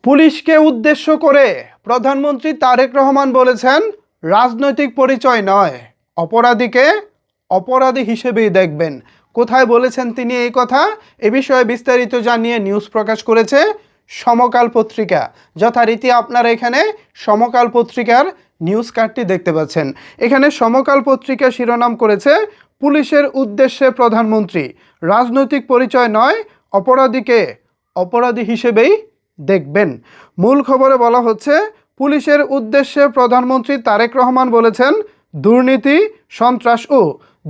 পুলিশকে উদ্দেশ্য করে প্রধানমন্ত্রী তারেক রহমান বলেছেন, রাজনৈতিক পরিচয় নয়, অপরাধীকে অপরাধী হিসেবেই দেখবেন। কোথায় বলেছেন তিনি এই কথা? এ বিষয়ে বিস্তারিত জানিয়ে নিউজ প্রকাশ করেছে সমকাল পত্রিকা। যথারীতি আপনারা এখানে সমকাল পত্রিকার নিউজ কার্ডটি দেখতে পাচ্ছেন। এখানে সমকাল পত্রিকা শিরোনাম করেছে, পুলিশের উদ্দেশ্যে প্রধানমন্ত্রী, রাজনৈতিক পরিচয় নয়, অপরাধীকে অপরাধী হিসেবেই দেখবেন। মূল খবরে বলা হচ্ছে, পুলিশের উদ্দেশ্যে প্রধানমন্ত্রী তারেক রহমান বলেছেন, দুর্নীতি, সন্ত্রাস ও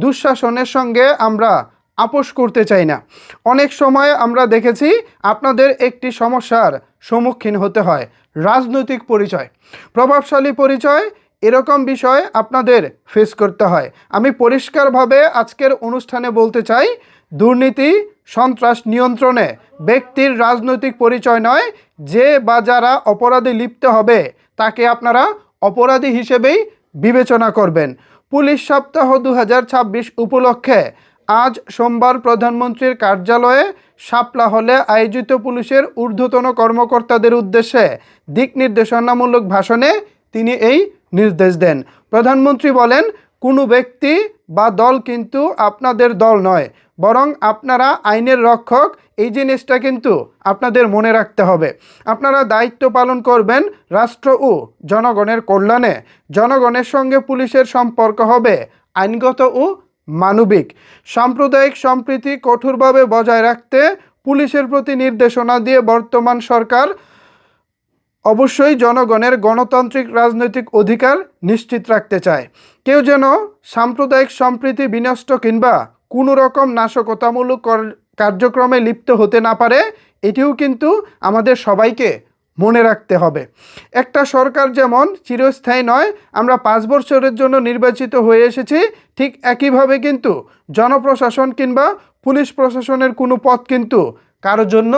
দুঃশাসনের সঙ্গে আমরা আপোষ করতে চাই না। অনেক সময় আমরা দেখেছি আপনাদের একটি সমস্যার সম্মুখীন হতে হয়, রাজনৈতিক পরিচয়, প্রভাবশালী পরিচয়, এরকম বিষয় আপনাদের ফেস করতে হয়। আমি পরিষ্কারভাবে আজকের অনুষ্ঠানে বলতে চাই, দুর্নীতি, সন্ত্রাস নিয়ন্ত্রণে ব্যক্তির রাজনৈতিক পরিচয় নয়। যে বা যারা অপরাধে লিপ্ত হবে তাকে আপনারা অপরাধী হিসেবেই বিবেচনা করবেন। পুলিশ সপ্তাহ 2026 উপলক্ষে আজ সোমবার প্রধানমন্ত্রীর কার্যালয়ে শাপলা হলে আয়োজিত পুলিশের ঊর্ধ্বতন কর্মকর্তাদের উদ্দেশ্যে দিক নির্দেশনামূলক ভাষণে তিনি এই নির্দেশ দেন। প্রধানমন্ত্রী বলেন, কোনো ব্যক্তি বা দল কিন্তু আপনাদের দল নয়, বরং আপনারা আইনের রক্ষক। এই জিনিসটা কিন্তু আপনাদের মনে রাখতে হবে। আপনারা দায়িত্ব পালন করবেন রাষ্ট্র ও জনগণের কল্যাণে। জনগণের সঙ্গে পুলিশের সম্পর্ক হবে আইনগত ও মানবিক। সাম্প্রদায়িক সম্প্রীতি কঠোরভাবে বজায় রাখতে পুলিশের প্রতি নির্দেশনা দিয়ে বর্তমান সরকার অবশ্যই জনগণের গণতান্ত্রিক রাজনৈতিক অধিকার নিশ্চিত রাখতে চায়। কেউ যেন সাম্প্রদায়িক সম্প্রীতি বিনষ্ট কিংবা কোনো রকম নাশকতামূলক কার্যক্রমে লিপ্ত হতে না পারে, এটিও কিন্তু আমাদের সবাইকে মনে রাখতে হবে। একটা সরকার যেমন চিরস্থায়ী নয়, আমরা 5 বছরের জন্য নির্বাচিত হয়ে এসেছি, ঠিক একইভাবে কিন্তু জনপ্রশাসন কিংবা পুলিশ প্রশাসনের কোনো পদ কিন্তু কারোর জন্য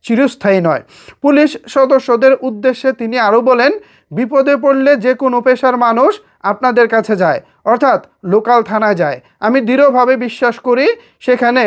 চিরস্থায়ী নয়। পুলিশ সদস্যদের উদ্দেশ্যে তিনি আরও বলেন, বিপদে পড়লে যে কোনো পেশার মানুষ আপনাদের কাছে যায়, অর্থাৎ লোকাল থানায় যায়। আমি দৃঢ়ভাবে বিশ্বাস করি, সেখানে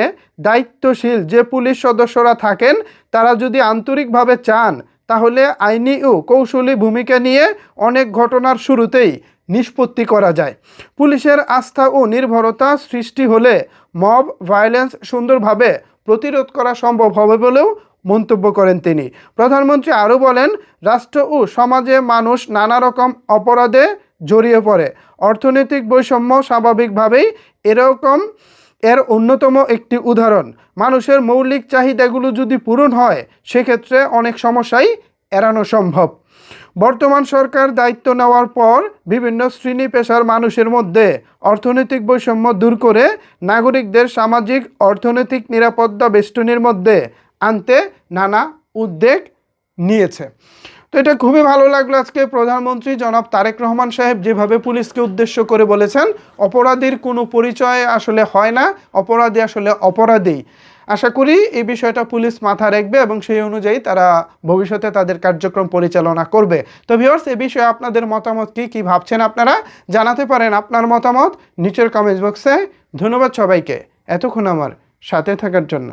দায়িত্বশীল যে পুলিশ সদস্যরা থাকেন তারা যদি আন্তরিকভাবে চান, তাহলে আইনি ও কৌশলী ভূমিকা নিয়ে অনেক ঘটনার শুরুতেই নিষ্পত্তি করা যায়। পুলিশের আস্থা ও নির্ভরতা সৃষ্টি হলে মব ভায়োলেন্স সুন্দরভাবে প্রতিরোধ করা সম্ভব হবে বলেও মন্তব্য করেন তিনি। প্রধানমন্ত্রী আরও বলেন, রাষ্ট্র ও সমাজে মানুষ নানা রকম অপরাধে জড়িয়ে পড়ে। অর্থনৈতিক বৈষম্য স্বাভাবিকভাবেই এর অন্যতম একটি উদাহরণ। মানুষের মৌলিক চাহিদাগুলো যদি পূরণ হয়, সেক্ষেত্রে অনেক সমস্যাই এড়ানো সম্ভব। বর্তমান সরকার দায়িত্ব নেওয়ার পর বিভিন্ন শ্রেণী পেশার মানুষের মধ্যে অর্থনৈতিক বৈষম্য দূর করে নাগরিকদের সামাজিক অর্থনৈতিক নিরাপত্তা বেষ্টনীর মধ্যে আনতে নানা উদ্যোগ নিয়েছে। তো এটা খুবই ভালো লাগলো। আজকে প্রধানমন্ত্রী জনাব তারেক রহমান সাহেব যেভাবে পুলিশকে উদ্দেশ্য করে বলেছেন, অপরাধীর কোনো পরিচয় আসলে হয় না, অপরাধী আসলে অপরাধী। আশা করি এই বিষয়টা পুলিশ মাথা রাখবে এবং সেই অনুযায়ী তারা ভবিষ্যতে তাদের কার্যক্রম পরিচালনা করবে। তো ভিউয়ার্স, এই বিষয়ে আপনাদের মতামত কি ভাবছেন আপনারা জানাতে পারেন আপনার মতামত নিচের কমেন্ট বক্সে। ধন্যবাদ সবাইকে এতক্ষণ আমার সাথে থাকার জন্য।